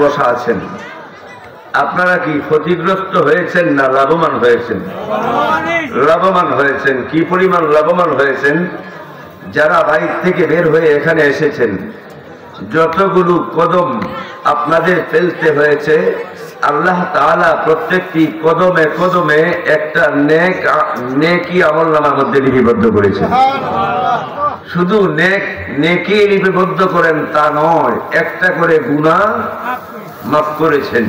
বসা আছেন, আপনারা কি ক্ষতিগ্রস্ত হয়েছেন না লাভবান হয়েছেন? লাভবান হয়েছেন। কি পরিমাণ লাভবান হয়েছেন? যারা বাইরে থেকে বের হয়ে এখানে এসেছেন, যতগুলো কদম আপনাদের ফেলতে হয়েছে, আল্লাহ তাআলা প্রত্যেকটি কদমে কদমে একটা নেকি আমলনামার মধ্যে লিপিবদ্ধ করেছেন। শুধু নেকি লিপিবদ্ধ করেন তা নয়, একটা করে গুনাহ মাফ করেছেন।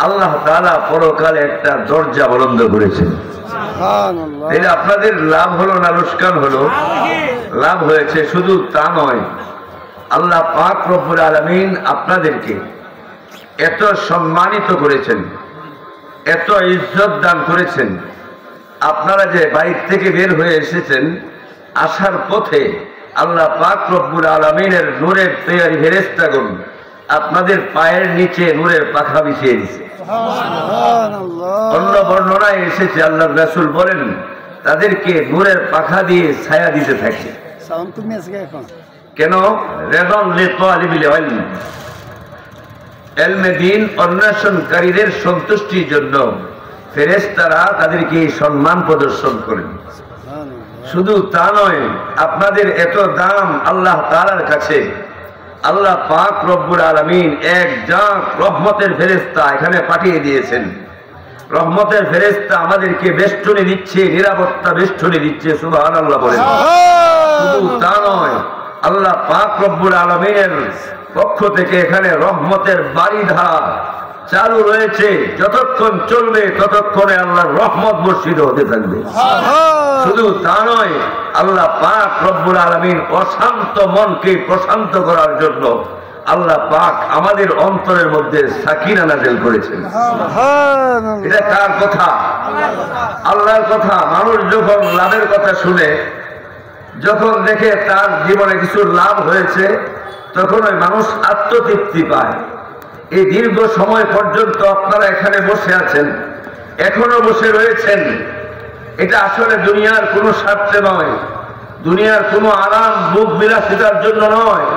আল্লাহ তাআলা পরকালে একটা দরজা বন্ধ করেছেন। এটা আপনাদের লাভ হলো না লোকসান হলো? লাভ হয়েছে। শুধু তা নয়, আল্লাহ পাক রব্বুল আলামিন আপনাদেরকে এত সম্মানিত করেছেন, এত ইজ্জত দান করেছেন। আপনারা যে বাইরে থেকে বের হয়ে এসেছেন, আসার পথে আল্লাহ পাক রব্বুল আলামিনের নূরের তৈরি ফেরেশতাগণ আপনাদের পায়ের নিচে নূরের পাখা বিছিয়ে দিয়েছে। অন্য বর্ণনায় এসেছে আল্লাহর রাসূল বলেন তাদেরকে নূরের পাখা দিয়ে ছায়া দিতে থাকে। কেন? রেদন লিতালিবিল ইলম, ইলমে দ্বীন অন্বেষণকারীদের সন্তুষ্টির জন্য ফেরেশতারা তাদেরকে সম্মান প্রদর্শন করেন। শুধু তা নয়, আপনাদের এত দাম আল্লাহ তাআলার কাছে। আল্লাহ পাক রব্বুল আলামিন এক জাক রহমতের ফেরেশতা এখানে পাঠিয়ে দিয়েছেন। রহমতের ফেরেশতা আমাদেরকে বেষ্টনী দিচ্ছে, নিরাপত্তা বেষ্টনী দিচ্ছে। সুবহানাল্লাহ বলেন। শুধু তা নয়, আল্লাহ পাক রব্বুল আলামিনের পক্ষ থেকে এখানে রহমতের বারিধারা চালু রয়েছে। যতক্ষণ চলবে ততক্ষণে আল্লাহর রহমত বর্ষিত হতে থাকবে। শুধু তা নয়, আল্লাহ পাক রব্বুল আলামিন অশান্ত মনকে প্রশান্ত করার জন্য আল্লাহ পাক আমাদের অন্তরের মধ্যে সাকিনা নাযিল করেছেন। এটা কার কথা? আল্লাহর কথা। মানুষ যখন লাভের কথা শুনে, যখন দেখে তার জীবনে কিছু লাভ হয়েছে, তখন ওই মানুষ আত্মতৃপ্তি পায়। এই দীর্ঘ সময় পর্যন্ত আপনারা এখানে বসে আছেন, এখনো বসে রয়েছেন, এটা আসলে দুনিয়ার কোনো স্বার্থে নয়, দুনিয়ার কোনো আরাম ভোগ বিলাসিতার জন্য নয়,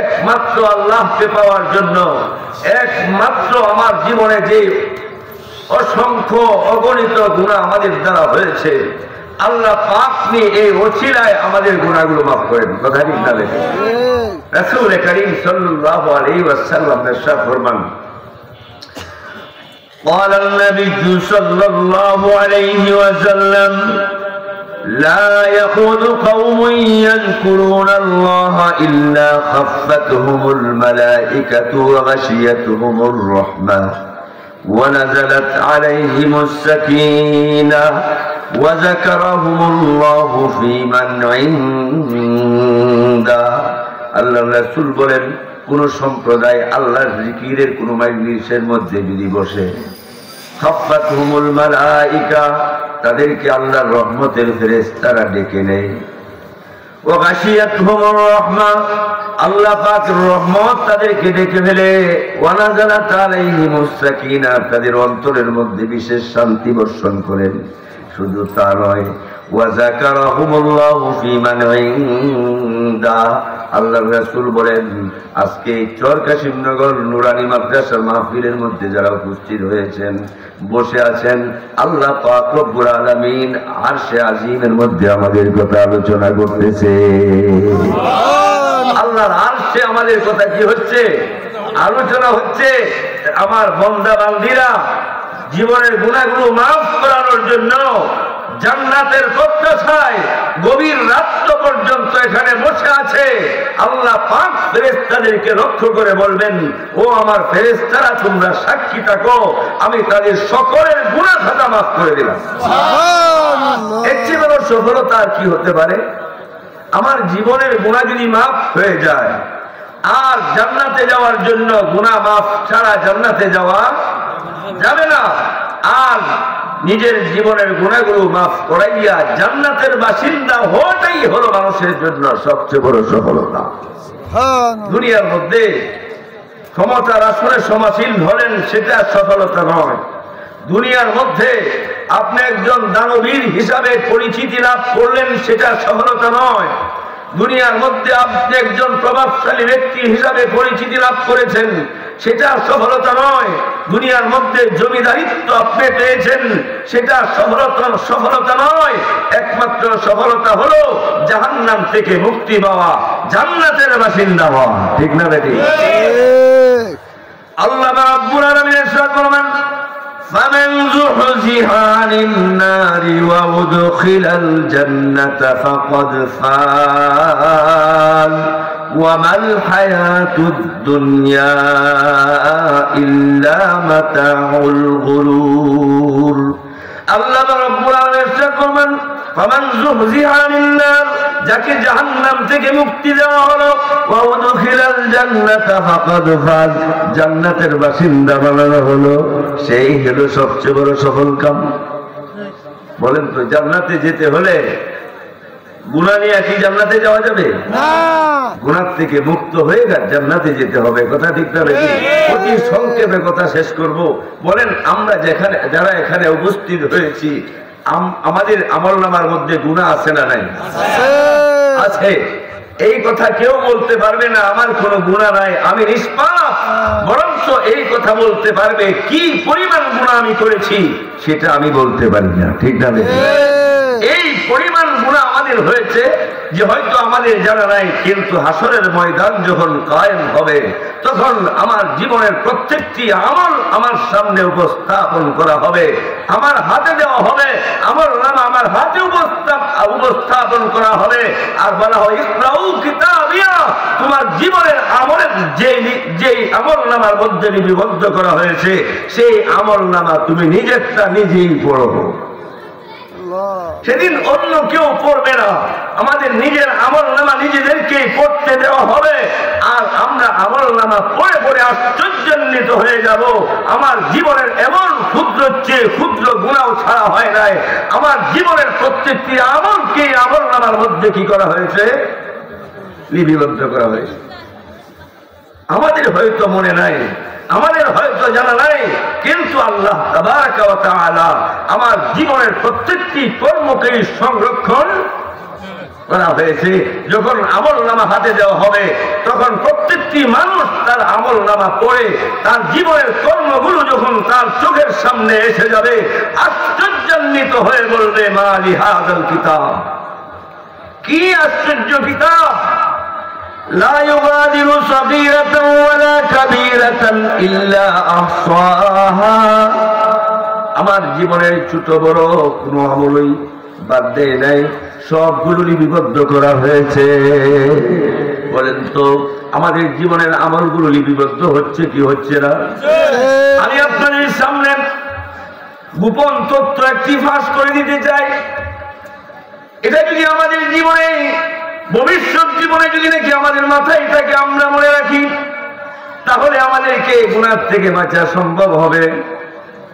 একমাত্র আল্লাহকে পাওয়ার জন্য। একমাত্র আমার জীবনে যে অসংখ্য অগণিত গুনাহ আমাদের দ্বারা হয়েছে, আল্লাহ পাক নিয়ে এই ওসিলায় আমাদের গুনাহগুলো মাফ করেন। কথা ঠিক না? রাসূল করিম সাল্লাল্লাহু আলাইহি ওয়াসাল্লাম ইরশাদ ফরমান, قال النبي صلى الله عليه وسلم لا يكون قوم يذكرون الله إلا خفتهم الملائكة وغشيتهم الرحمة ونزلت عليهم السكينة وذكرهم الله في من عنده। আল্লাহ রাসূল বলেন, কোন সম্প্রদায় আল্লাহর জিকিরের কোন মাজলিসের মধ্যে যদি বসে, খাফাতহুমুল মালাইকা, তাদেরকে আল্লাহর রহমতের ফেরেশতারা ডেকে নেয়। ওয়া গাশিয়াতহুমুর রাহমা, আল্লাহ পাকের রহমত তাদেরকে ডেকে ফেলে। ওয়া নাযালাত আলাইহিমুস সাকিনা, তাদের অন্তরের মধ্যে বিশেষ শান্তি বর্ষণ করেন। শুধু তা নয়, ওয়া যাকারাহুমুল্লাহু ফী মান ইনদা, আল্লাহর রাসূল বলেন, আজকে চরকাশিমনগর নুরানি মাদ্রাসার মাহফিলের মধ্যে যারা উপস্থিত হয়েছেন, বসে আছেন, আল্লাহ পাক রব্বুল আলামিন আরশে আজিমের মধ্যে আমাদের কথা আলোচনা করতেছে। আল্লাহর আরশে আমাদের কথা কি হচ্ছে? আলোচনা হচ্ছে। আমার বান্দা বান্দীরা জীবনের গুনাহগুলো মাফ করানোর জন্য জান্নাতের প্রত্যাশায় গভীর রাত পর্যন্ত এখানে বসে আছে। আল্লাহ পাক ফেরেশতাদেরকে লক্ষ্য করে বলবেন, ও আমার ফেরেশতারা, তোমরা সাক্ষী থাকো, আমি তাদের সকলের গুনাহ খাতা মাফ করে দিলাম। এর চেয়ে বড় সফলতা আর কি হতে পারে? আমার জীবনের গুনাহ যদি মাফ হয়ে যায়, আর জান্নাতে যাওয়ার জন্য গুনাহ মাফ ছাড়া জান্নাতে যাওয়া যাবে না। আর নিজের জীবনের গুনাহগুলো মাফ করাইয়া জান্নাতের বাসিন্দা হওয়াটাই হলো মানুষের জন্য সবচেয়ে বড় সফলতা। দুনিয়ার মধ্যে ক্ষমতার আসনে সমাসীন হলেন, সেটা সফলতা নয়। দুনিয়ার মধ্যে আপনি একজন দানবীর হিসাবে পরিচিতি লাভ করলেন, সেটা সফলতা নয়। দুনিয়ার মধ্যে আপনি একজন প্রভাবশালী ব্যক্তি হিসাবে পরিচিতি লাভ করেছেন, সেটা সফলতা নয়। দুনিয়ার মধ্যে জমিদারিত্ব আপনি পেয়েছেন, সেটা সফলতা নয়। একমাত্র সফলতা হলো জাহান্নাম থেকে মুক্তি পাওয়া, জান্নাতের বাসিন্দা হওয়া। ঠিক না বেটি? আল্লাহ রাব্বুল আলামিন ইরশাদ ফরমান, فمن زحزح عن النار وأدخل الجنة فقد فاز وما الحياة الدنيا إلا متاع الغرور। আল্লাহ রাব্বুল আলামিন ইরশাদ ফরমান, ফামান যুহজিহা আনিন নার, যাকে জাহান্নাম থেকে মুক্তি দেওয়া হলো, ওয়া উদখিলাল জান্নাতা ফাকাদ ফাজ, জান্নাতের বাসিন্দা বানানো হলো, সেই হলো সবচেয়ে বড় সফল কাম। বলেন তো, জান্নাতে যেতে হলে গুনাহ নিয়ে কি জান্নাতে যাওয়া যাবে না? গুনাহ থেকে মুক্ত হয়ে জান্নাতে যেতে হবে। কথা ঠিক না? অতি সংক্ষেপে কথা শেষ করব। বলেন, আমরা যারা এখানে উপস্থিত হয়েছি, আমাদের আমলনামার মধ্যে গুনাহ আছে না নাই? আছে। এই কথা কেউ বলতে পারবে না আমার কোনো গুনাহ নাই, আমি নিষ্পাপ। বরঞ্চ এই কথা বলতে পারবে কি পরিমাণ গুনাহ আমি করেছি, সেটা আমি বলতে পারি না। ঠিক না? এই পরিমাণ গুনাহ আমাদের হয়েছে যে হয়তো আমাদের জানা নাই, কিন্তু হাসরের ময়দান যখন কায়েম হবে, তখন আমার জীবনের প্রত্যেকটি আমল আমার সামনে উপস্থাপন করা হবে, আমার হাতে দেওয়া হবে, আমলনামা আমার হাতে উপস্থাপন করা হবে, আর বলা হয়, ইকরাউ কিতাবিয়া, তোমার জীবনের আমলের যেই আমলনামার মধ্যে লিপিবদ্ধ করা হয়েছে, সেই আমলনামা তুমি নিজেরটা নিজেই পড়ো। সেদিন অন্য কেউ পড়বে না, আমাদের নিজের আমলনামা নিজেদেরকেই পড়তে দেওয়া হবে। আর আমরা আমলনামা পড়ে পড়ে আশ্চর্যান্বিত হয়ে যাব, আমার জীবনের এমন ক্ষুদ্র চেয়ে ক্ষুদ্র গুনাহ ছাড়া হয় নাই, আমার জীবনের প্রত্যেকটি আমলকে আমলনামার মধ্যে কি করা হয়েছে? লিপিবদ্ধ করা হয়েছে। আমাদের হয়তো মনে নাই, আমাদের হয়তো জানা নাই, কিন্তু আল্লাহ তাবারাকা ওয়া তাআলা আমার জীবনের প্রত্যেকটি কর্মকে সংরক্ষণ করা হয়েছে। যখন আমলনামা হাতে দেওয়া হবে, তখন প্রত্যেকটি মানুষ তার আমলনামা পড়ে তার জীবনের কর্মগুলো যখন তার চোখের সামনে এসে যাবে, আশ্চর্যান্বিত হয়ে বলবে, মা লিহাযাল কিতাব, কি আশ্চর্য কিতাব! লা ইউগাদিরু সাগীরাতান ওয়ালা কাবীরাতান ইল্লা আহসাহা, আমার জীবনের ছোট বড় কোনো আমলই বাদ দেয় নাই, সবগুলো লিপিবদ্ধ করা হয়েছে। বলেন তো, আমাদের জীবনের আমলগুলো লিপিবদ্ধ হচ্ছে কি হচ্ছে না? আমি আপনাদের সামনে গোপন তথ্য একটি ফাঁস করে দিতে চাই। এটা যদি আমাদের জীবনে, ভবিষ্যৎ জীবনে যদি নাকি আমাদের মাথায় এটাকে আমরা মনে রাখি, তাহলে আমাদেরকে গুনাহ থেকে বাঁচা সম্ভব হবে।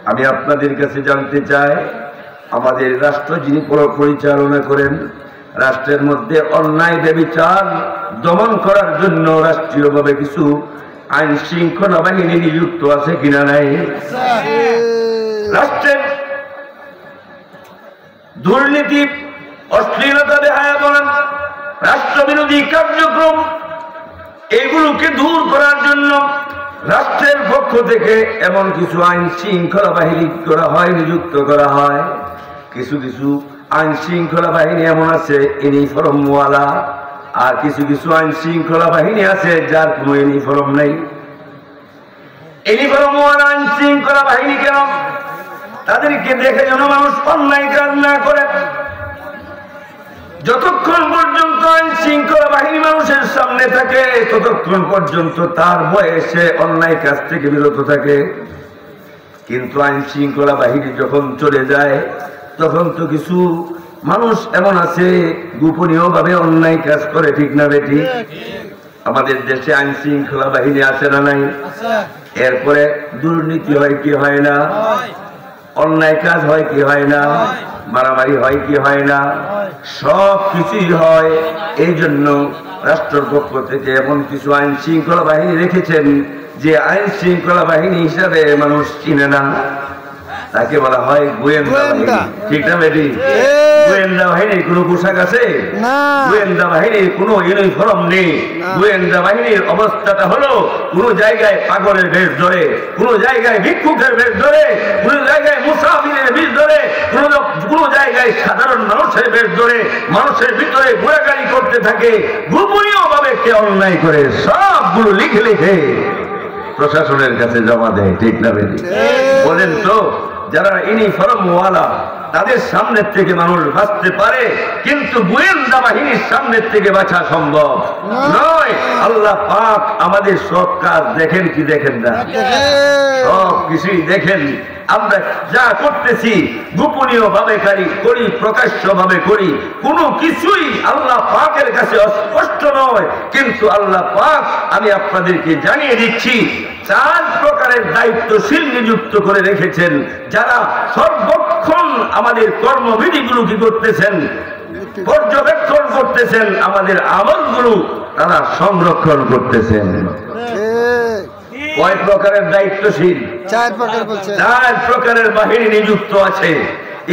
আমি আপনাদের কাছে জানতে চাই, আমাদের রাষ্ট্র যিনি পরিচালনা করেন, রাষ্ট্রের মধ্যে অন্যায় ব্যভিচার দমন করার জন্য রাষ্ট্রীয়ভাবে কিছু আইন শৃঙ্খলা বাহিনী নিযুক্ত আছে কিনা নাই? রাষ্ট্রের দুর্নীতি, অশ্লীলতা, বেহায়াপনা, রাষ্ট্রবিরোধী কার্যক্রম, এগুলোকে দূর করার জন্য রাষ্ট্রের পক্ষ থেকে এমন কিছু আইন শৃঙ্খলা বাহিনী করা হয়, নিযুক্ত করা হয়। কিছু কিছু আইন শৃঙ্খলা বাহিনী এমন আছে ইউনিফর্মওয়ালা, আর কিছু কিছু আইন শৃঙ্খলা বাহিনী আছে যার কোনো ইউনিফর্ম নেই। ইউনিফর্মওয়ালা আইন শৃঙ্খলা বাহিনী কেন? তাদেরকে দেখে যেন মানুষ অন্যায় কাজ না করে। যতক্ষণ পর্যন্ত আইন শৃঙ্খলা বাহিনী মানুষের সামনে থাকে, ততক্ষণ পর্যন্ত তার বয়সে অন্যায় কাজ থেকে বিরত থাকে। কিন্তু আইন শৃঙ্খলা বাহিনী যখন চলে যায়, তখন তো কিছু মানুষ এমন আছে গোপনীয় ভাবে অন্যায় কাজ করে। ঠিক না বেটি? আমাদের দেশে আইন শৃঙ্খলা বাহিনী আছে না নাই? এরপরে দুর্নীতি হয় কি হয় না? অন্যায় কাজ হয় কি হয় না? মারামারি হয় কি হয় না? সব কিছুই হয়। এই জন্য রাষ্ট্রের পক্ষ থেকে এমন কিছু আইন শৃঙ্খলা বাহিনী রেখেছেন যে আইন শৃঙ্খলা বাহিনী হিসাবে মানুষ চিনে না। তাকে বলা হয় গোয়েন্দা বাহিনী। ঠিক না বেটি? গোয়েন্দা বাহিনীর কোনো পোশাক আছে? গোয়েন্দা বাহিনীর কোনো ইউনিফর্ম নেই। গোয়েন্দা বাহিনীর অবস্থাটা হলো কোনো জায়গায় পাগলের বেশ ধরে, কোনো জায়গায় ভিক্ষুকের বেশ ধরে, কোনো জায়গায় মুসাফিরের বেশ ধরে, কোনো জায়গায় সাধারণ মানুষের বেশ ধরে মানুষের ভিতরে ঘোরাঘুরি করতে থাকে। গোপনীয় ভাবে কে অন্যায় করে সবগুলো লিখে লিখে প্রশাসনের কাছে জমা দেয়। ঠিক না বেটি? বলেন তো, যারা ইউনিফর্ম ওয়ালা তাদের সামনের থেকে মানুষ বাঁচতে পারে, কিন্তু গোয়েন্দা বাহিনীর সামনের থেকে বাঁচা সম্ভব নয়। আল্লাহ পাক আমাদের সব কাজ দেখেন কি দেখেন না? সব কিছুই দেখেন। আমরা যা করতেছি গোপনীয় ভাবে করি, প্রকাশ্য ভাবে করি, কোনো কিছুই আল্লাহ পাকের কাছে অস্পষ্ট নয়। কিন্তু আল্লাহ পাক, আমি আপনাদেরকে জানিয়ে দিচ্ছি, 4 প্রকারের দায়িত্বশীল নিযুক্ত করে রেখেছেন, যারা সর্বক্ষণ আমাদের কর্মবিধিগুলো কি করতেছেন? পর্যবেক্ষণ করতেছেন। আমাদের আমলগুলো তারা সংরক্ষণ করতেছেন। কয় প্রকারের দায়িত্বশীল? 4 প্রকার বলছে। 4 প্রকারের বাহিনী নিযুক্ত আছে।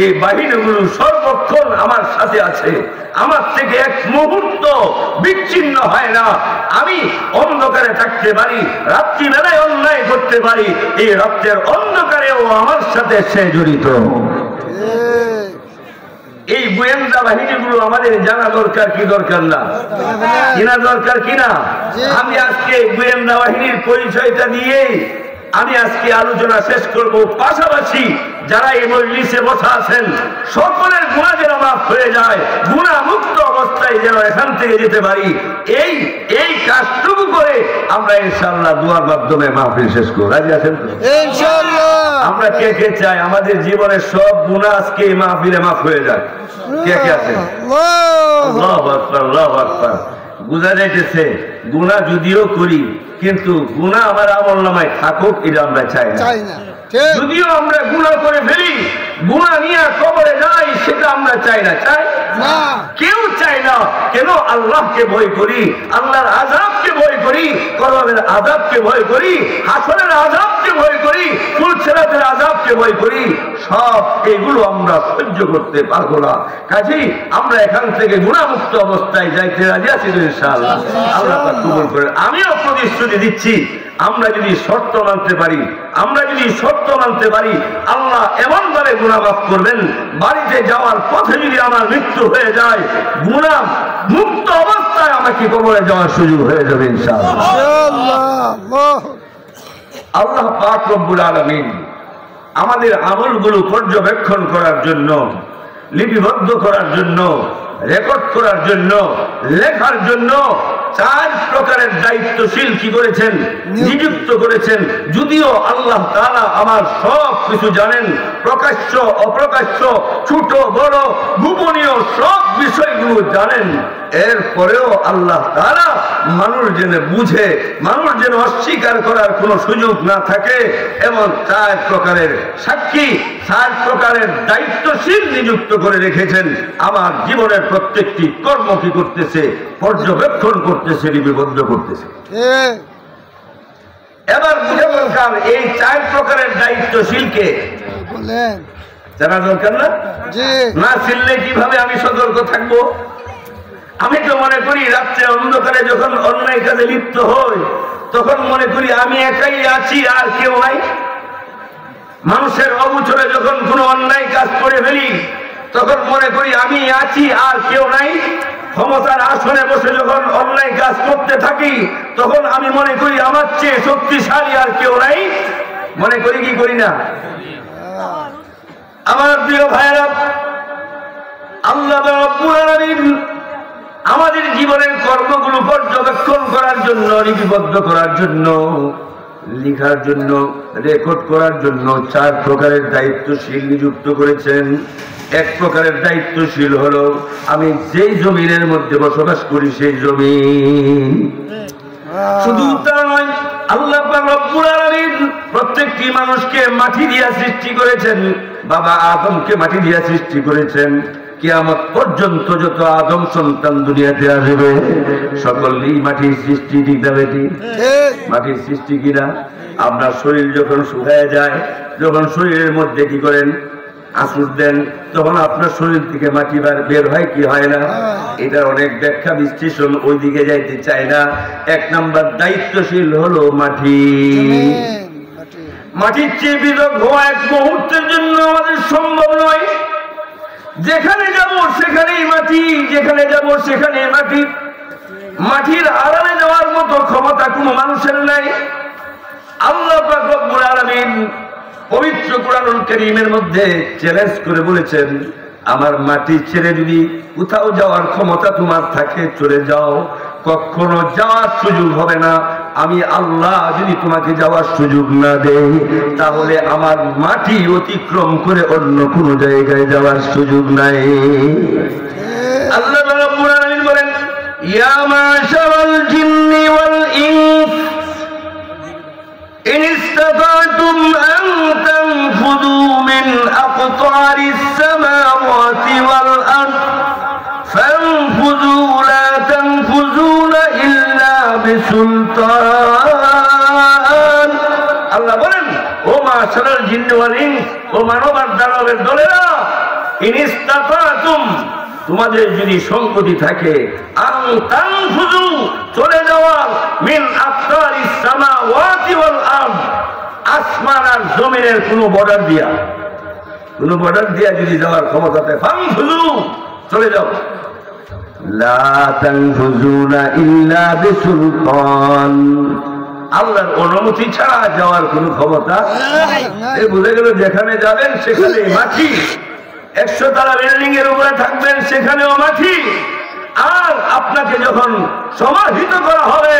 এই বাহিনীগুলো সর্বক্ষণ আমার সাথে আছে, আমার থেকে এক মুহূর্ত বিচ্ছিন্ন হয় না। আমি অন্ধকারে থাকতে পারি, রাত্রিবেলায় অন্যায় করতে পারি, এই রাত্রের অন্ধকারেও আমার সাথে সে জড়িত। এই গোয়েন্দা বাহিনীগুলো আমাদের জানা দরকার কি দরকার না? কিনা দরকার কিনা? আমি আজকে গোয়েন্দা বাহিনীর পরিচয়টা দিয়ে আমি আজকে আলোচনা শেষ করব। পাশাপাশি যারা এই মজলিসে বসা আছেন সকলের গুনাহ যেন মাফ হয়ে যায়, গুনাহ মুক্ত অবস্থায় যেন এখান থেকে যেতে পারি, এই কাজটুকু করে আমরা ইনশাআল্লাহ দুয়ার মাধ্যমে মাহফিল শেষ করব। রাজি আছেন ইনশাআল্লাহ? আমরা কে কে চাই আমাদের জীবনের সব গুনাহ আজকে এই মাহফিলে মাফ হয়ে যায়? কে কে আছেন? আল্লাহু আকবার, আল্লাহু আকবার। বুঝা যাইতেছে গুনাহ যদিও করি, কিন্তু গুনাহ আমার আমলনামায় থাকুক এটা আমরা চাই না। যদিও আমরা গুনাহ করে ফেলি, গুনাহ নিয়ে কবরে যাই, সেটা আমরা চাই না। চাই না? কেউ চাই না। কেন? আল্লাহকে ভয় করি, আল্লাহর আযাবকে ভয় করি, কবরের আযাবকে ভয় করি, হাসরের আযাবকে ভয় করি, ফুলসিরাতের আযাবকে ভয় করি। সব এগুলো আমরা সহ্য করতে পারবো না। কাজেই আমরা এখান থেকে গুনাহমুক্ত অবস্থায় যাইতে রাজি আছি ইনশাআল্লাহ। আল্লাহ পাক কবুল করেন। আমিও প্রতিশ্রুতি দিচ্ছি, আমরা যদি শর্ত মানতে পারি, আল্লাহ এমন ভাবে গুনাহ মাফ করবেন, বাড়িতে যাওয়ার পথে যদি আমার মৃত্যু হয়ে যায়, গুনাহ মুক্ত অবস্থায় আমাকে কবরে যাওয়ার সুযোগ হয়ে যাবে ইনশাআল্লাহ। আল্লাহ পাক রব্বুল আলামিন আমাদের আমলগুলো পর্যবেক্ষণ করার জন্য, লিপিবদ্ধ করার জন্য, রেকর্ড করার জন্য, লেখার জন্য 4 প্রকারের দায়িত্বশীল কি করেছেন? নিযুক্ত করেছেন। যদিও আল্লাহ তাআলা আমার সব কিছু জানেন, প্রকাশ্য অপ্রকাশ্য, ছোট বড়, গোপনীয় সব বিষয়গুলো জানেন, এরপরেও আল্লাহ তাআলা মানুষ যেন বুঝে, মানুষ যেন অস্বীকার করার কোনো সুযোগ না থাকে, এমন 4 প্রকারের সাক্ষী, 4 প্রকারের দায়িত্বশীল নিযুক্ত করে রেখেছেন। আমার জীবনের প্রত্যেকটি কর্ম কি করতেছে? পর্যবেক্ষণ করতেছে, লিপিবদ্ধ করতেছে। এবার বুঝে দরকার এই 4 প্রকারের দায়িত্বশীলকে জানা দরকার না? না চিনলে কিভাবে আমি সতর্ক থাকবো? আমি তো মনে করি রাত্রে অন্ধকারে যখন অন্যায় কাজে লিপ্ত হই, তখন মনে করি আমি একাই আছি, আর কেউ নাই। মানুষের অবচরে যখন কোনো অন্যায় কাজ করে ফেলি, তখন মনে করি আমি আছি, আর কেউ নাই। ক্ষমতার আসনে বসে যখন অন্যায় কাজ করতে থাকি, তখন আমি মনে করি আমার চেয়ে শক্তিশালী আর কেউ নাই। মনে করি কি করি না? আমার প্রিয় ভাইরা, আল্লাহ রাব্বুল আলামিন আমাদের জীবনের কর্মগুলো পর্যবেক্ষণ করার জন্য, লিপিবদ্ধ করার জন্য, লিখার জন্য, রেকর্ড করার জন্য 4 প্রকারের দায়িত্বশীল নিযুক্ত করেছেন। 1 প্রকারের দায়িত্বশীল হলো আমি যেই জমিনের মধ্যে বসবাস করি সেই জমিন। শুধু তা নয়, আল্লাহ পাক রব্বুল আলামিন প্রত্যেকটি মানুষকে মাটি দিয়া সৃষ্টি করেছেন। বাবা আদমকে মাটি দিয়া সৃষ্টি করেছেন। কিয়ামত পর্যন্ত যত আদম সন্তান দুনিয়াতে আসবে সকলেই মাটির সৃষ্টি, ঠিক না বেটি? মাটির সৃষ্টি কিনা? আপনার শরীর যখন শুকায় যায়, যখন শরীরের মধ্যে কি করেন, আঁচড় দেন, তখন আপনার শরীর থেকে মাটি বের হয় কি হয় না? এটা অনেক ব্যাখ্যা বিশ্লেষণ, ওই দিকে যাইতে চায় না। এক নাম্বার দায়িত্বশীল হলো মাটি। মাটির চেয়ে বিরোধ হওয়া এক মুহূর্তের জন্য আমাদের সম্ভব নয়। যেখানে যাব সেখানেই মাটি, যেখানে যাব সেখানে মাটি। মাটির আড়ালে যাওয়ার মতো ক্ষমতা কোনো মানুষের নাই। আল্লাহ পাক রব্বুল আলামিন পবিত্র কোরআনুল কারীমের মধ্যে চ্যালেঞ্জ করে বলেছেন, আমার মাটি ছেড়ে যদি কোথাও যাওয়ার ক্ষমতা তোমার থাকে চলে যাও, কখনো যাওয়ার সুযোগ হবে না। আমি আল্লাহ যদি তোমাকে যাওয়ার সুযোগ না দেই, তাহলে আমার মাটি অতিক্রম করে অন্য কোন জায়গায় যাওয়ার সুযোগ নাই। আল্লাহ রাব্বুল আলামিন বলেন, ইয়া মাশারাল জিন্নি ওয়াল ইনস ইন ইসতাতা'তুম আন তানফুযু মিন আকতারিস সামাওয়াতি ওয়াল আরদ ফানফুযু লা তানফুযুনা ইল্লা বিসুলতান। আল্লাহ বলেন, ও মাশারাল জিন্নি ওয়াল ইনস, ও মানব আর দানবের দলেরা, ইন ইসতাতা'তুম, তোমাদের যদি সংগতি থাকে, আন তানফুযু, চলে যাওয়ার, মিন আকতারিস সামাওয়াতি ওয়াল আরদ, আসমান আর জমিনের কোনো বর্ডার দিয়া, কোনো বর্ডার দিয়া যদি যাওয়ার ক্ষমতা থাকে, ফানফুযু, চলে যাও। লা তানফুযুনা ইল্লা বিসুলতান, আল্লাহর অনুমতি ছাড়া যাওয়ার কোনো ক্ষমতা এই বুঝে গেল। যেখানে যাবেন সেখানে মাটি। 100 তলা বিল্ডিং এর উপরে থাকবেন, সেখানেও মাটি। আর আপনাকে যখন সমাহিত করা হবে,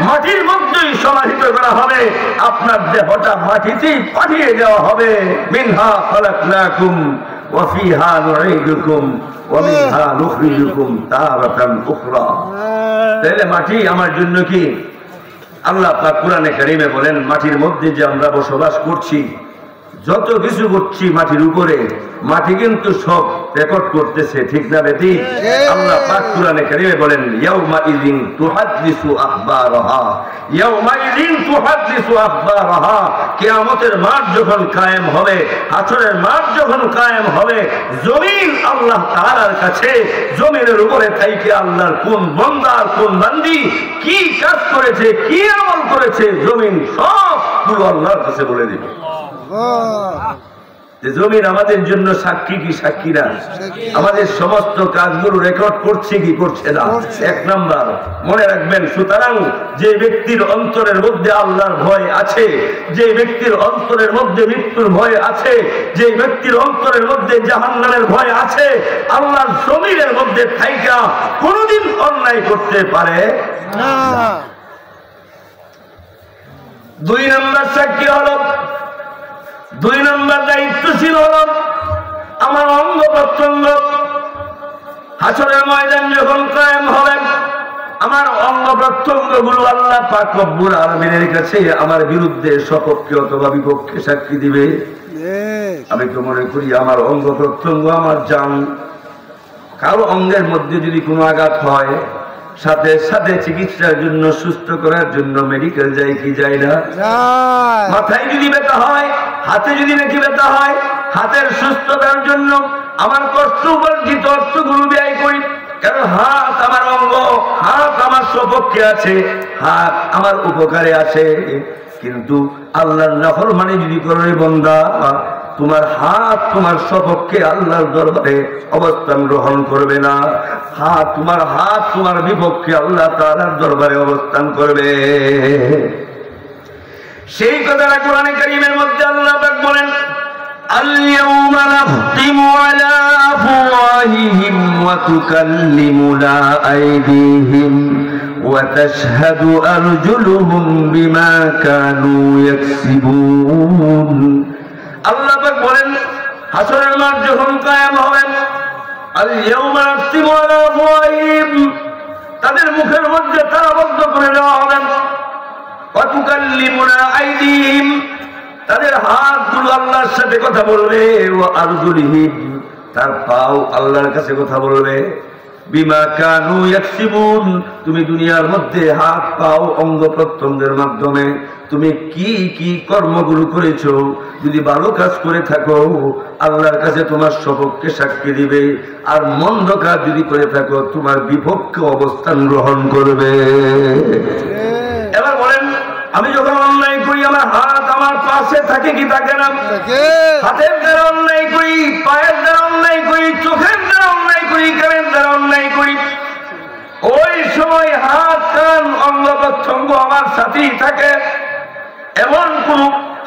মাটির মধ্যেই সমাহিত করা হবে, আপনার দেহটা মাটিতেই পাঠিয়ে দেওয়া হবে। মিনহা খালাকনাকুম ওয়া ফিহা নুঈদুকুম ওয়া মিনহা নুখরিজুকুম তারাতান উখরা। তাহলে মাটি আমার জন্য কি? আল্লাহ পাক কোরআনে কারীমে বলেন, মাটির মধ্যে যে আমরা বসবাস করছি, যত কিছু করছি মাটির উপরে, মাটি কিন্তু সব রেকর্ড করতেছে, ঠিক না বেটি? আল্লাহ পাক কোরআনে কারীমে বলেন, ইয়াউমা ইযিন তুহাদ্দিসু আখবারাহা, ইয়াউমা ইযিন তুহাদ্দিসু আখবারাহা। কিয়ামতের মাঠ যখন কায়েম হবে, হাসরের মাঠ যখন কায়েম হবে, জমিন আল্লাহ তাআলার কাছে, জমিনের উপরে থাইকে আল্লাহর কোন বান্দা আর কোন বান্দি কি কাজ করেছে, কি আমল করেছে, জমিন সব পুরো আল্লাহর কাছে বলে দিবে। জমিন আমাদের জন্য সাক্ষী কি সাক্ষী না? আমাদের সমস্ত কাজগুলো রেকর্ড করছে কি করছে না? এক নাম্বার মনে রাখবেন। সুতরাং যে ব্যক্তির অন্তরের মধ্যে আল্লাহর ভয় আছে, যে ব্যক্তির অন্তরের মধ্যে মৃত্যুর ভয় আছে, যে ব্যক্তির অন্তরের মধ্যে জাহান্নামের ভয় আছে, আল্লাহর জমিনের মধ্যে থাইকা কোনোদিন অন্যায় করতে পারে না। 2 নম্বর সাক্ষী হলো, 2 নম্বর দায়িত্বশীল হলো আমার অঙ্গ প্রত্যঙ্গ। হাসরের ময়দান যখন কায়েম হবে, আমার অঙ্গ প্রত্যঙ্গ গুলো আল্লাহ পাক রব্বুল আলামিনের কাছে আমার বিরুদ্ধে সপক্ষে অথবা বিপক্ষে সাক্ষী দিবে। আমি তো মনে করি আমার অঙ্গ প্রত্যঙ্গ, আমার জান, কারো অঙ্গের মধ্যে যদি কোনো আঘাত হয়, সাথে সাথে চিকিৎসার জন্য, সুস্থ করার জন্য মেডিকেল যায় কি যায় না? মাথায় যদি ব্যথা হয়, হাতে যদি নাকি ব্যথা হয়, হাতের সুস্থতার জন্য আমার কষ্ট উপার্জিত অর্থগুলো ব্যয় করি। কারণ হাত আমার অঙ্গ, হাত আমার সপক্ষে আছে, হাত আমার উপকারে আছে। কিন্তু আল্লাহর নাফরমানি যদি করে বান্দা, তোমার হাত তোমার সপক্ষে আল্লাহর দরবারে অবস্থান গ্রহণ করবে না। তোমার হাত তোমার বিপক্ষে আল্লাহ তাআলার দরবারে অবস্থান করবে। সেই কথাটা কোরআনে কারীমের মধ্যে আল্লাহ পাক বলেন, আল-ইয়াওমা নাখতিমু আলা আফওয়াহিহিম ওয়া তুকাল্লিমুনা আইদিহিম ওয়া তাশহাদু আরজুলুহুম বিমা কানু ইয়াকসিবুন। আল্লাহ পাক বলেন, হাসরের মাঠ যখন কায়েম হবে, আল-ইয়াওমা নাখতিমু আলা আফওয়াহিহিম, তাদের মুখের মধ্যে তালাবদ্ধ করে দেওয়া হবে, ওয়া তুকাল্লিমুনা আইদিহিম, তাদের হাতগুলো আল্লাহর সাথে কথা বলবে, ওয়া আরজুলিহিম, তার পাও আল্লাহর কাছে কথা বলবে। বিমা কানু ইয়াকসিবুন, তুমি দুনিয়ার মধ্যে হাত পাও অঙ্গ প্রত্যঙ্গের মাধ্যমে তুমি কি কি কর্মগুলো করেছো, যদি ভালো কাজ করে থাকো আল্লাহর কাছে তোমার সপক্ষে সাক্ষী দিবে, আর মন্দ কাজ যদি করে থাকো তোমার বিপক্ষে অবস্থান গ্রহণ করবে। এবার বলেন, আমি যখন অন্যায় করি আমার হাত আমার পাশে থাকে কি থাকে না? হাতের দ্বারা অন্যায় করি, পায়ের দ্বারা অন্যায় করি, চোখের দ্বারা অন্যায় করি, কানের দ্বারা অন্যায় করি, ওই সময় হাত কান অঙ্গ প্রত্যঙ্গ আমার সাথেই থাকে। এমন কোন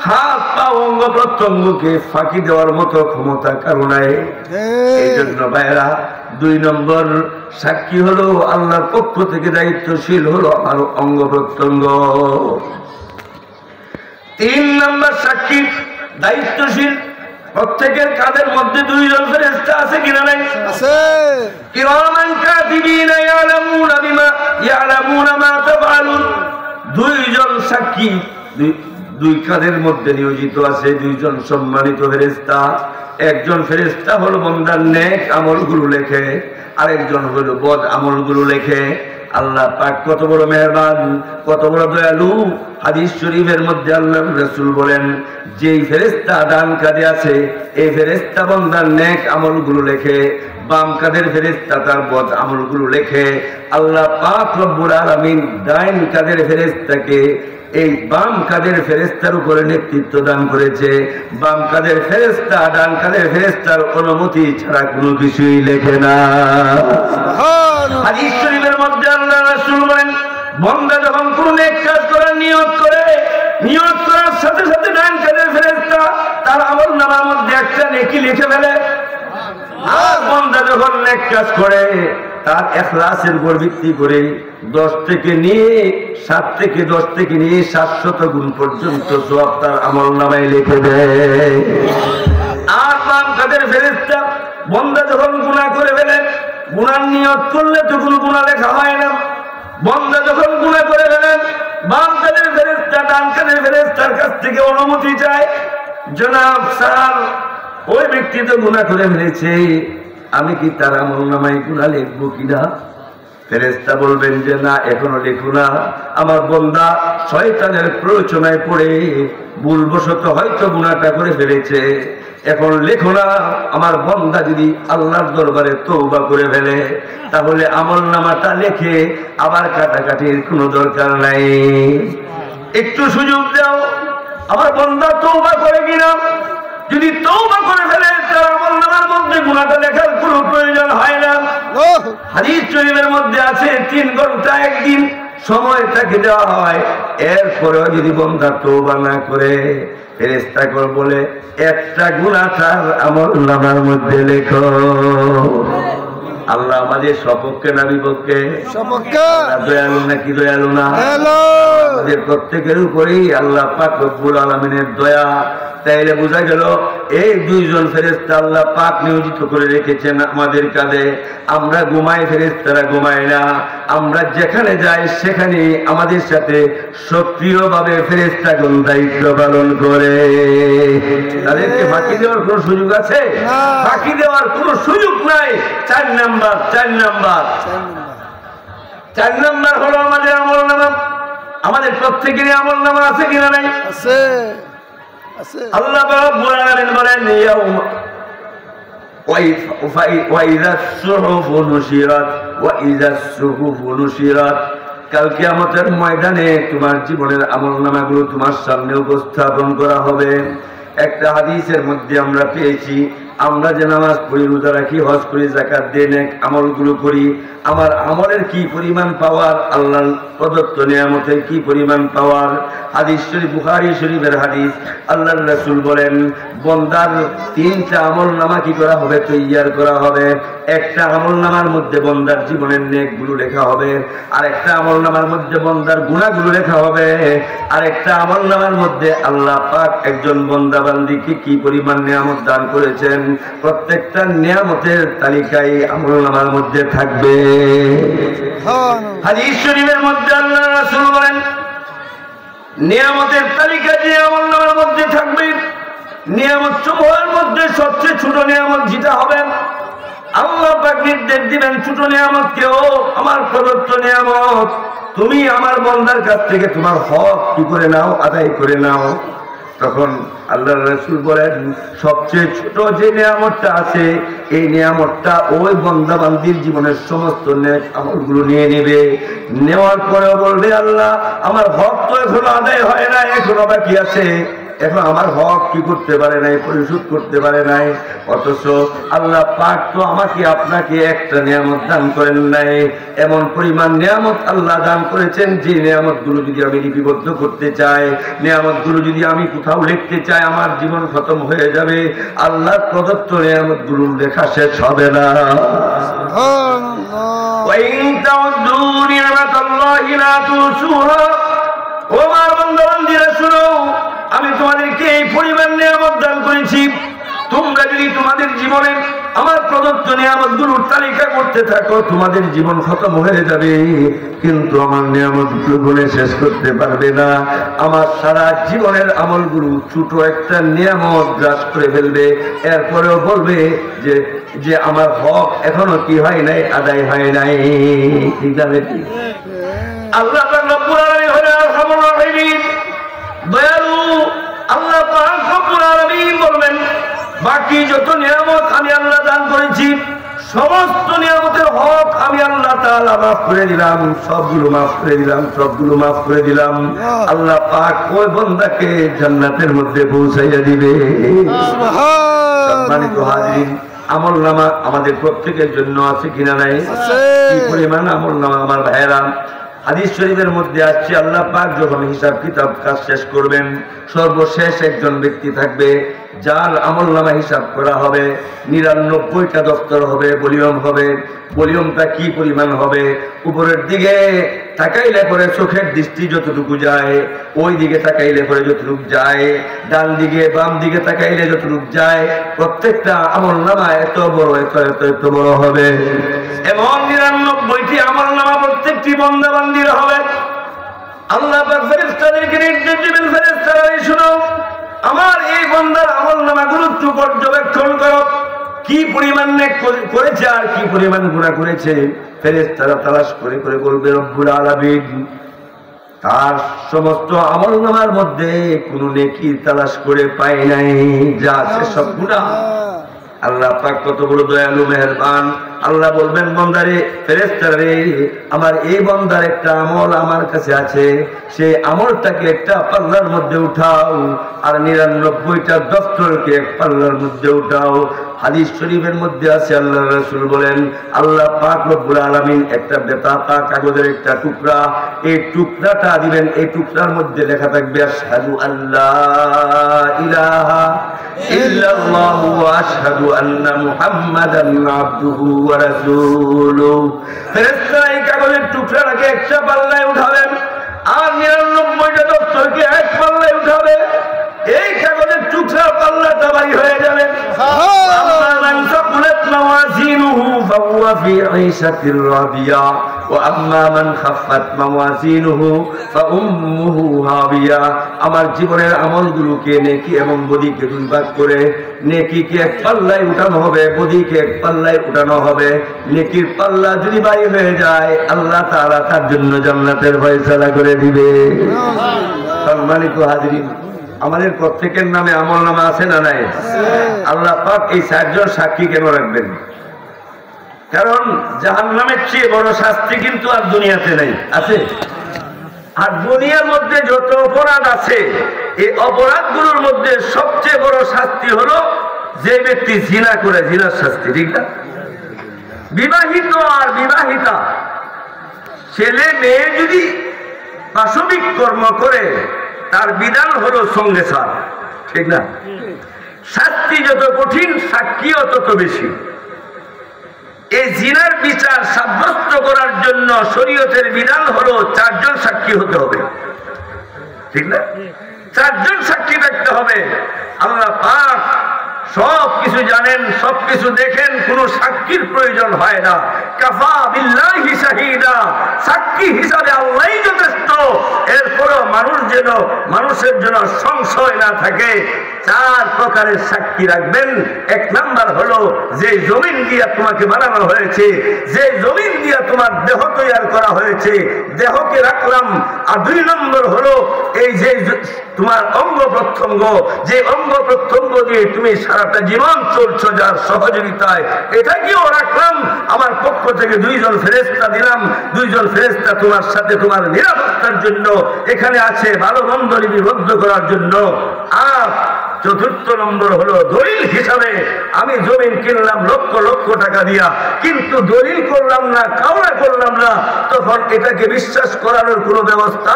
হাত পা অঙ্গ প্রত্যঙ্গকে ফাঁকি দেওয়ার মতো ক্ষমতা কারো নাই। এই জন্য ভাইরা 2 নম্বর সাক্ষী হলো আল্লাহর পক্ষ থেকে দায়িত্বশীল হলো আমার অঙ্গ প্রত্যঙ্গ। 3 নম্বর সাক্ষী দায়িত্বশীল প্রত্যেকের কাঁধের মধ্যে 2 জন ফেরেশতা আছে কিনা নাই? আছে। কিরামান কাতিবিনা ইয়ালামুনা মা তাফআলুন। 2 জন সাক্ষী 2 কাঁধের মধ্যে নিয়োজিত আছে, 2 জন সম্মানিত ফেরেশতা। একজন ফেরেশতা হলো বান্দার নেক আমলগুলো লেখে, আরেকজন হলো বদ আমলগুলো লেখে। আল্লাহ পাক কত বড় মেহেরবান, কত বড় দয়ালু। হাদিস শরীফের মধ্যে আল্লাহর রাসূল বলেন, যেই ফেরেশতা ডান কাঁধে আছে এই ফেরেশতা বান্দার নেক আমলগুলো লেখে, বাম কাঁধের ফেরেশতা তার বদ আমলগুলো লেখে। আল্লাহ পাক রব্বুল আলামিন ডান কাঁধের ফেরেশতাকে এই বাম কাঁধের ফেরেশতার উপরে নেতৃত্ব দান করেছে। বাম কাঁধের ফেরেশতা ডান কাঁধের ফেরেশতার অনুমতি ছাড়া কোনো কিছুই লেখে না। হাদিস শরীফের মধ্যে আল্লাহর রাসূল বলেন, বান্দা যখন কোনো নেক কাজ করার নিয়ত করে, নিয়ত করার সাথে সাথে ডান কাঁধের ফেরেশতা তার আমলনামার মধ্যে একটা নেকি লিখে ফেলে। আর বান্দা যখন নেক কাজ করে তার ইখলাসের উপর ভিত্তি করে 10 থেকে নিয়ে 7 থেকে 10 থেকে নিয়ে 700 গুণ পর্যন্ত সওয়াব তার আমলনামায় লিখে দেয়। আর বাম কাঁধের ফেরেশতা বান্দা যখন গুনাহ করে ফেলে, গুনার নিয়ত করলে তো কোনো গুনাহ লেখা হয় না। বান্দা যখন গুনাহ করে ফেলে বাম কাঁধের ফেরেশতা ডান কাঁধের ফেরেশতার কাছ থেকে অনুমতি চায়, জনাব স্যার ওই ব্যক্তি তো গুনাহ করে ফেলেছে, আমি কি তার আমলনামায় গুনাহ লিখবো কিনা? ফেরেশতা বলবেন যে না, এখনো লেখো না, আমার বান্দা শয়তানের প্ররোচনায় পড়ে ভুলবশত হয়তো গুনাহটা করে ফেলেছে, এখন লেখো না। আমার বান্দা যদি আল্লাহর দরবারে তওবা করে ফেলে তাহলে আমলনামাটা লিখে আবার কাটাকাটির কোনো দরকার নাই, একটু সুযোগ দাও। আমার বান্দা তওবা করে কিনা? যদি তওবা করে ফেলে তার আমলনামার মধ্যে গুনাহটা লেখার কোনো প্রয়োজন হয় না। হাদিস শরীফের মধ্যে আছে 3 ঘন্টা একদিন সময় তাকে দেওয়া হয়, এরপরেও যদি বান্দা তওবা না করে ফেরেশতা বলে একটা গুনাহ তার আমলনামার মধ্যে লেখো। আল্লাহ আমাদের সপক্ষে না বিপক্ষে? সপক্ষে। দয়ালু নাকি দয়ালু না? আমাদের প্রত্যেকের উপরেই আল্লাহ পাক রব্বুল আলামিনের দয়া। তাইলে বোঝা গেল এই 2 জন ফেরেশতা আল্লাহ পাক নিয়োজিত করে রেখেছেন আমাদের কাঁধে। আমরা ঘুমাই, ফেরেশতারা ঘুমায় না। আমরা যেখানে যাই সেখানে আমাদের সাথে সক্রিয়ভাবে ফেরেশতাগণ দায়িত্ব পালন করে। তাদেরকে ফাঁকি দেওয়ার কোনো সুযোগ আছে? ফাঁকি দেওয়ার কোনো সুযোগ নাই। 4 নাম্বার হলো আমাদের আমলনামা। আমাদের প্রত্যেকেরই আমলনামা আছে কিনা নাই? আছে। আল্লাহ রাব্বুল আলামিন বলেন, ওয়াইযা সুহুফু নুশিরাত, কাল কিয়ামতের ময়দানে তোমার জীবনের আমলনামাগুলো তোমার সামনে উপস্থাপন করা হবে। একটা হাদিসের মধ্যে আমরা পেয়েছি, আমরা যে নামাজ পড়ি, রোজা রাখি, হজ করি, যাকাত দিই, নেক আমলগুলো করি, আমার আমলের কি পরিমাণ পাওয়ার, আল্লাহর প্রদত্ত নিয়ামতের কি পরিমাণ পাওয়ার। হাদিস শরীফ, বুখারী শরীফের হাদিস, আল্লাহর রাসূল বলেন বান্দার 3টা আমলনামা কি করা হবে? তৈয়ার করা হবে। একটা আমলনামার মধ্যে বান্দার জীবনের নেকগুলো লেখা হবে, আর একটা আমলনামার মধ্যে বান্দার গুনাহগুলো লেখা হবে, আর একটা আমলনামার মধ্যে আল্লাহ পাক একজন বান্দা বান্দিকে কি পরিমাণ নিয়ামত দান করেছেন প্রত্যেকটা নিয়ামতের তালিকায় আমলনামার মধ্যে থাকবে। হাদিস শরীফের মধ্যে আল্লাহ রাসূল বলেন নিয়ামতের তালিকা যে আমলনামার মধ্যে থাকবে, নিয়ামত সমূহের মধ্যে মধ্যে সবচেয়ে ছোট নিয়ামত যেটা হবে, আল্লাহ পাক নির্দেশ দিবেন ছোট নিয়ামত কেউ আমার প্রদত্ত নিয়ামত, তুমি আমার বান্দার কাছ থেকে তোমার হক কি করে নাও, আদায় করে নাও। তখন আল্লাহর রাসূল বলেন সবচেয়ে ছোট যে নিয়ামতটা আছে এই নিয়ামতটা ওই বান্দা বান্দির জীবনের সমস্ত নেক আমলগুলো নিয়ে নেবে। নেওয়ার পরেও বলবে আল্লাহ আমার হক তো এখনো আদায় হয় না, এখনো বাকি আছে, এখন আমার হক কি করতে পারে নাই, পরিশোধ করতে পারে নাই। অথচ আল্লাহ পাক তো আমাকে আপনাকে একটা নিয়ামত দান করেন নাই, এমন পরিমাণ নিয়ামত আল্লাহ দান করেছেন যে নিয়ামতগুলো যদি আমি লিপিবদ্ধ করতে চাই, নিয়ামতগুলো যদি আমি কোথাও লিখতে চাই আমার জীবন খতম হয়ে যাবে। আল্লাহর প্রদত্ত নিয়ামতগুলো লেখা শেষ হবে না। আমি তোমাদেরকে এই পরিমাণ নিয়ামত দান করেছি, তোমরা যদি তোমাদের জীবনে আমার প্রদত্ত নিয়ামতগুলোর তালিকা করতে থাকো তোমাদের জীবন খতম হয়ে যাবে, কিন্তু আমার নিয়ামতগুলো গুণে শেষ করতে পারবে না। আমার সারা জীবনের আমলগুলো ছোট একটা নিয়ামত গ্রাস করে ফেলবে, এরপরেও বলবে যে যে আমার হক এখনো কি হয় নাই, আদায় হয় নাই। ঠিক আছে, আল্লাহ রব্বুল আলামিন হলেন আরহামুর রাহিমিন, দয়ালু আল্লাহ পাক রব্বুল আলামিন বলবেন বাকি যত নিয়ামত আমি আল্লাহ দান করেছি সমস্ত নিয়ামতের হক আমি আল্লাহ তাআলা মাফ করে দিলাম, সবগুলো মাফ করে দিলাম, সবগুলো মাফ করে দিলাম। আল্লাহ পাক ওই বান্দাকে জান্নাতের মধ্যে পৌঁছাইয়া দিবে। সম্মানিত হাজিরিন, আমলনামা আমাদের প্রত্যেকের জন্য আছে কিনা নাই? কি পরিমাণ আমলনামা আমার ভাইয়েরা! হাদিস শরীফের মধ্যে আসছে আল্লাহ পাক যখন হিসাব কিতাব কাজ শেষ করবেন সর্বশেষ একজন ব্যক্তি থাকবে যার আমলনামা হিসাব করা হবে, ৯৯টা দফতর হবে, ভলিউম হবে। ভলিউমটা কি পরিমাণ হবে? উপরের দিকে তাকাইলে পরে চোখের দৃষ্টি যতটুকু যায় ওই দিকে তাকাইলে পরে যতটুকু যায়, ডান দিকে বাম দিকে তাকাইলে যতটুকু যায়, প্রত্যেকটা আমলনামা এত বড় এত এত এত বড় হবে। এমন ৯৯টি আমলনামা প্রত্যেকটি বান্দা বান্দির হবে। আল্লাহ পাক ফেরেশতাদেরকে নির্দেশ দিবেন, ফেরেশতারা শুনো আমার এই বান্দার আমলনামাগুলো একটু পর্যবেক্ষণ করো, কি পরিমাণ নেক করেছে আর কি পরিমাণ গুনাহ করেছে। ফেরেশতারা তালাশ করে করে বলবে রব্বুল আলামিন তার সমস্ত আমলনামার মধ্যে কোনো নেকি তালাশ করে পাই নাই, যা আছে সব গুনাহ। আল্লাহ পাক কত বড় দয়ালু মেহেরবান। আল্লাহ বলবেন বান্দারে, ফেরেশতারা রে আমার এই বান্দার একটা আমল আমার কাছে আছে, সেই আমলটাকে একটা পাল্লার মধ্যে উঠাও আর ৯৯টা দফতরকে এক পাল্লার মধ্যে উঠাও। হাদিস শরীফের মধ্যে আছে আল্লাহর রাসূল বলেন আল্লাহ পাক রব্বুল আলামিন একটা বেতাতা কাগজের একটা টুকরা, এই টুকরাটা দিবেন, এই টুকরার মধ্যে লেখা থাকবে আশহাদু আল্লা ইলাহা ইল্লাল্লাহু ওয়া আশহাদু আন্না মুহাম্মাদান আবদুহু ওয়া রাসূলুহু। ফেরেশতারা এই কাগজের টুকরাটাকে একটা পাল্লায় উঠাবেন আর ৯৯টা দফতরকে এক পাল্লায় উঠাবে। এই কাগজের টুকরা পাল্লাটা ভারী হয়ে যাবে। আমার জীবনের আমলগুলোকে নেকি এবং বদিকে দুই ভাগ করে নেকিকে এক পাল্লায় উঠানো হবে, বদিকে এক পাল্লায় উঠানো হবে। নেকির পাল্লা যদি ভারী হয়ে যায় আল্লাহ তাআলা তার জন্য জান্নাতের ফয়সালা করে দিবে। সম্মানিত হাজিরিন, আমাদের প্রত্যেকের নামে আমলনামা আছে না নাই? আল্লাহ পাক এই ৪ জন সাক্ষী কেন রাখবেন? কারণ জাহান্নামের চেয়ে বড় শাস্তি কিন্তু আর দুনিয়াতে নাই, আছে? আর দুনিয়ার মধ্যে যত অপরাধ আছে এই অপরাধগুলোর মধ্যে সবচেয়ে বড় শাস্তি হলো যে ব্যক্তি জিনা করে, জিনার শাস্তি, ঠিক না? বিবাহিত আর বিবাহিতা ছেলে মেয়ে যদি পাশবিক কর্ম করে তার বিধান হলো সঙ্গে সার, ঠিক না? শাস্তি যত কঠিন সাক্ষীও তত বেশি। এই জিনার বিচার সাব্যস্ত করার জন্য শরীয়তের বিধান হলো ৪ জন সাক্ষী হতে হবে, ঠিক না? ৪ জন সাক্ষী থাকতে হবে। আল্লাহ পাক সব কিছু জানেন, সব কিছু দেখেন, কোনো সাক্ষীর প্রয়োজন হয় না। কাফা বিল্লাহি শাহিদা, সাক্ষী হিসাবে আল্লাহই যথেষ্ট। এরপরও মানুষের যেন সংশয় না থাকে। চার প্রকারের সাক্ষী রাখবেন। এক নাম্বার হলো যে জমিন দিয়া তোমাকে বানানো হয়েছে, যে জমিন দিয়া তোমার দেহ তৈরি করা হয়েছে, দেহকে রাখলাম। আর দুই নম্বর হলো এই যে তোমার অঙ্গ প্রত্যঙ্গ, যে অঙ্গ প্রত্যঙ্গ দিয়ে তুমি সারাটা জীবন চলছো যার সহযোগিতায়, এটাকেও রাখলাম। আমার পক্ষ থেকে দুইজন ফেরেশতা দিলাম, দুইজন ফেরেশতা তোমার সাথে তোমার নিরাপত্তার জন্য এখানে আছে, ভালো মন্দ লিপিবদ্ধ করার জন্য। আর চতুর্থ নম্বর হলো দলিল হিসাবে আমি জমিন কিনলাম লক্ষ লক্ষ টাকা দিয়া, কিন্তু দলিল করলাম না, কাওয়া করলাম না, তখন এটাকে বিশ্বাস করানোর কোনো ব্যবস্থা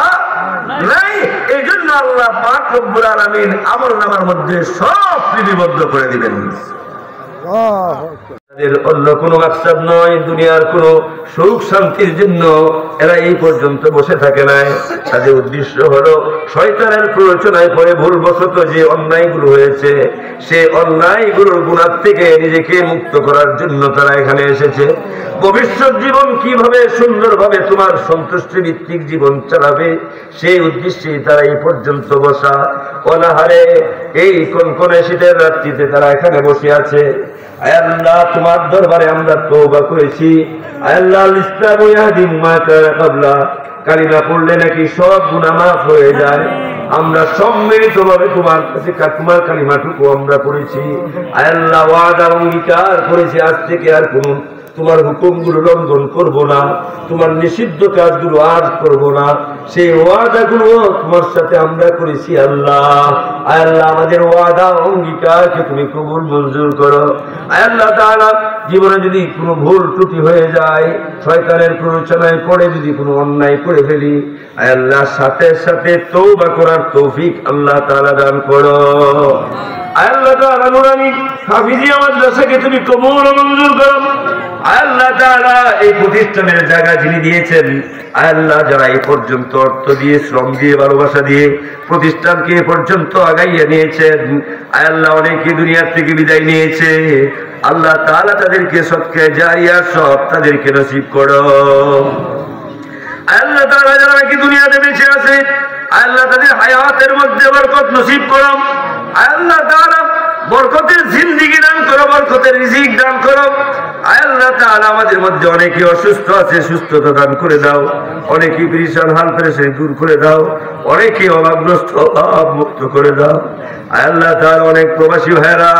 নাই। এই জন্য আল্লাহ পাক রব্বুল আলামিন আমলনামার মধ্যে সব লিপিবদ্ধ করে দিবেন। অন্য কোনো মাকসাদ নয়, দুনিয়ার কোনো সুখ শান্তির জন্য এরা এই পর্যন্ত বসে থাকে নাই। তাদের উদ্দেশ্য হলো শয়তানের প্ররোচনায় পড়ে ভুলবশত যে অন্যায়গুলো হয়েছে, সেই অন্যায়গুলোর গুনাহ থেকে নিজেকে মুক্ত করার জন্য তারা এখানে এসেছে। ভবিষ্যৎ জীবন কিভাবে সুন্দরভাবে তোমার সন্তুষ্টি ভিত্তিক জীবন চালাবে, সেই উদ্দেশ্যে তারা এই পর্যন্ত বসা। অনাহারে এই কনকনে শীতের রাত্রিতে তারা এখানে বসে আছে। আয় আল্লাহ, তোমার দরবারে আমরা তওবা করেছি। আয় আল্লাহ, ইসলাম ইয়াহদিম মা কানা ক্বাবলা, কালিমা পড়লে নাকি সব গুনাহ মাফ হয়ে যায়। আমরা সম্মিলিতভাবে তোমার কাছে তোমার কালিমাটুকু আমরা পড়েছি। আয় আল্লাহ, ওয়াদা অঙ্গীকার করেছি আজ থেকে আর কোন তোমার হুকুমগুলো লঙ্ঘন করব না, তোমার নিষিদ্ধ কাজগুলো আর করব না। সেই ওয়াদাগুলো তোমার সাথে আমরা করেছি। আল্লাহ, আয় আল্লাহ, আমাদের ওয়াদা অঙ্গীকারকে তুমি কবুল মঞ্জুর করো। আয় আল্লাহ তাআলা, জীবনে যদি কোনো ভুল ত্রুটি হয়ে যায়, শয়তানের প্ররোচনায় পড়ে যদি কোনো অন্যায় করে ফেলি, আয় আল্লাহ, সাথে সাথে তওবা করার তৌফিক আল্লাহ তাআলা দান করো। আয় আল্লাহ তাআলা, নুরানি হাফিজিয়া মাদ্রাসাকে তুমি কবুল মঞ্জুর করো। আয় আল্লাহ তাআলা, এই প্রতিষ্ঠানের জায়গা যিনি দিয়েছেন, আয় আল্লাহ, যারা এই পর্যন্ত অর্থ দিয়ে, শ্রম দিয়ে, ভালোবাসা দিয়ে প্রতিষ্ঠানকে এ পর্যন্ত আগাইয়ে নিয়েছেন, আয় আল্লাহ, অনেকে দুনিয়ার থেকে বিদায় নিয়েছে। আল্লাহ তাআলা তাদেরকে সদকা জারিয়া সব তাদেরকে নসিব করো। আয় আল্লাহ তাআলা, যারা নাকি দুনিয়াতে বেঁচে আছে, আয় আল্লাহ, তাদের হায়াতের মধ্যে বরকত নসিব করো। আয় আল্লাহ তাআলা, বরকতের জিন্দেগি দান করো, বরকতের রিজিক দান করো। আয় আল্লাহ তাআলা, আমাদের মধ্যে অনেকে অসুস্থ আছে, সুস্থতা দান করে দাও। অনেকে পেরেশান হাল পেরেশানি দূর করে দাও। অনেকে অভাবগ্রস্ত, অভাব মুক্ত করে দাও। আয় আল্লাহ তাআলা, অনেক প্রবাসী ভাইরা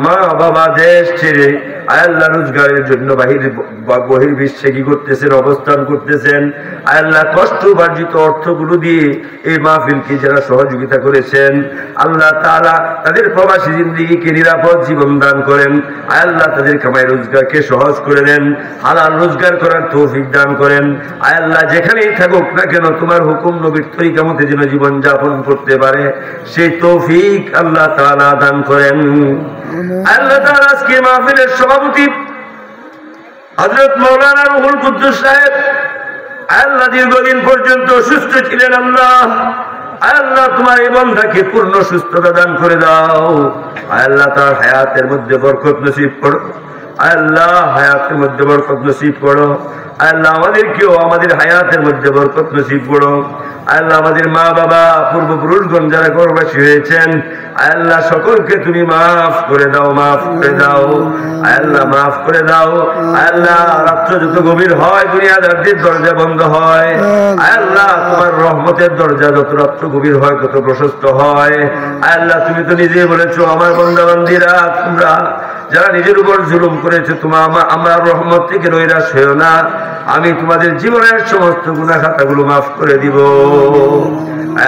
মা বাবা দেশ ছেড়ে আয় আল্লাহ রোজগারের জন্য বহির্বিশ্বে কি করতেছেন, অবস্থান করতেছেন। আয় আল্লাহ, কষ্ট উপার্জিত অর্থগুলো দিয়ে এই মাহফিলকে যারা সহযোগিতা করেছেন, আল্লাহ তাআলা তাদের প্রবাসী জিন্দেগিকে নিরাপদ জীবন দান করেন। আয় আল্লাহ, তাদের কামাই রোজগারকে সহজ করে দেন, হালাল রোজগার করার তৌফিক দান করেন। আয় আল্লাহ, যেখানেই থাকুক না কেন তোমার হুকুম নবীর তরিকা মতে যেন জীবন যাপন করতে পারে, সেই তৌফিক আল্লাহ তাআলা দান করেন। আল্লাহ তাআলা, আজকে মাহফিলের সভাপতি হযরত মাওলানা রুহুল কুদ্দুস সাহেব, আল্লাহ, দীর্ঘদিন পর্যন্ত অসুস্থ ছিলেন। আল্লাহ, আল্লাহ, তোমার এই বান্দাকে পূর্ণ সুস্থতা দান করে দাও। আল্লাহ, তার হায়াতের মধ্যে বরকত নসিব করো। আল্লাহ, হায়াতের মধ্যে বরকত নসিব করো। আল্লাহ, আমাদেরকেও আমাদের হায়াতের মধ্যে বরকত নসিব করো। আল্লাহ, আমাদের মা বাবা পূর্বপুরুষগণ যারা গর্ভবাসী হয়েছেন, আল্লাহ, সকলকে তুমি মাফ করে দাও, মাফ করে দাও। আল্লাহ, মাফ করে দাও। আল্লাহ, রাত্র যত গভীর হয় দুনিয়াদারদের দরজা বন্ধ হয়। আল্লাহ, তোমার রহমতের দরজা যত রাত্র গভীর হয় তত প্রশস্ত হয়। আল্লাহ, তুমি তো নিজে বলেছো, আমার বান্দা বান্দীরা, তোমরা যারা নিজের উপর জুলুম করেছে, আমার রহমত থেকে নৈরাশ হয়েও না, আমি তোমাদের জীবনের সমস্ত গুনাহ খাতাগুলো মাফ করে দিব।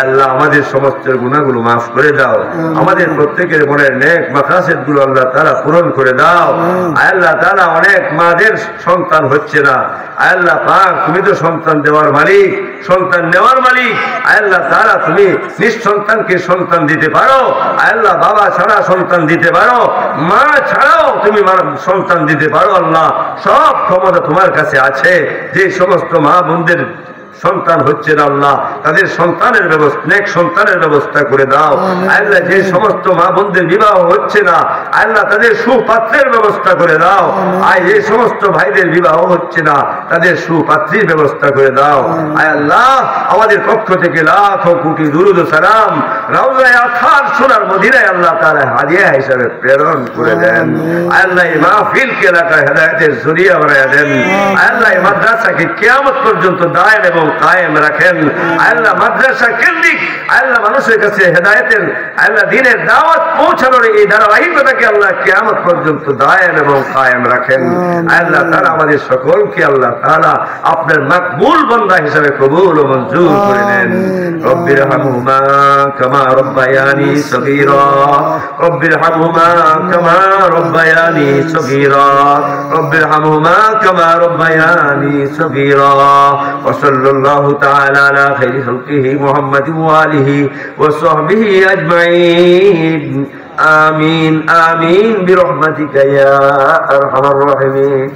আল্লাহ, আমাদের সমস্ত গুনাহগুলো মাফ করে দাও। আমাদের প্রত্যেকের মনের নেক মাকাসিদ গুলো আল্লাহ তাআলা পূরণ করে দাও। আল্লাহ তাআলা, অনেক মাদের সন্তান হচ্ছে না। আল্লাহ পাক, তুমি তো সন্তান দেওয়ার মালিক, সন্তান নেওয়ার মালিক। আল্লাহ তাআলা, তুমি নিঃসন্তানকে সন্তান দিতে পারো। আল্লাহ, বাবা ছাড়া সন্তান দিতে পারো, মা ছাড়াও তুমি সন্তান দিতে পারো। আল্লাহ, সব ক্ষমতা তোমার কাছে আছে। যে সমস্ত মা বোনদের সন্তান হচ্ছে না আল্লাহ, তাদের সন্তানের ব্যবস্থা, নেক সন্তানের ব্যবস্থা করে দাও। আল্লাহ যে সমস্ত মা বোনদের বিবাহ হচ্ছে না আল্লাহ তাদের সুপাত্রের ব্যবস্থা করে দাও। আয় যে সমস্ত ভাইদের বিবাহ হচ্ছে না তাদের সুপাত্রীর ব্যবস্থা করে দাও। আয় আল্লাহ আমাদের পক্ষ থেকে লাখো কোটি দুরুদ ও সালাম রওজায়ে আতহার সোনার মদিনায় আল্লাহ তাআলা হাদিয়া হিসেবে প্রেরণ করে দেন। আল্লাহ এই মাহফিলকে এলাকায় হেদায়েতের জরিয়া বানায়া দেন। আল্লাহ এই মাদ্রাসাকে কিয়ামত পর্যন্ত দায়েম এবং কায়েম রাখেন। আল্লাহ মাদ্রাসা কেন্দ্রিক আল্লাহ মানুষের কাছে হেদায়েতের আল্লাহ দ্বীনের দাওয়াত পৌঁছানোর এই ধারাবাহিকতাকে আল্লাহ কিয়ামত পর্যন্ত দায়েম এবং কায়েম রাখেন। আল্লাহ তাআলা আমাদের সকলকে আল্লাহ তাআলা আপনার মকবুল বান্দা হিসেবে কবুল ও মঞ্জুর করে নেন। রব্বির হামহুমা কামা রব্বায়ানি সগীরা রব্বির হামহুমা কামা রব্বায়ানি সগীরা রব্বির হামহুমা কামা রব্বায়ানি সগীরা ওয়া সাল্লাল্লাহু তাআলা আলা খাইরি খালকিহি মুহাম্মাদিন ওয়া আলিহি ওয়া সাহবিহি আজমাইন আমিন আমিন বিরহমাতিকা ইয়া আরহামার রাহিমিন।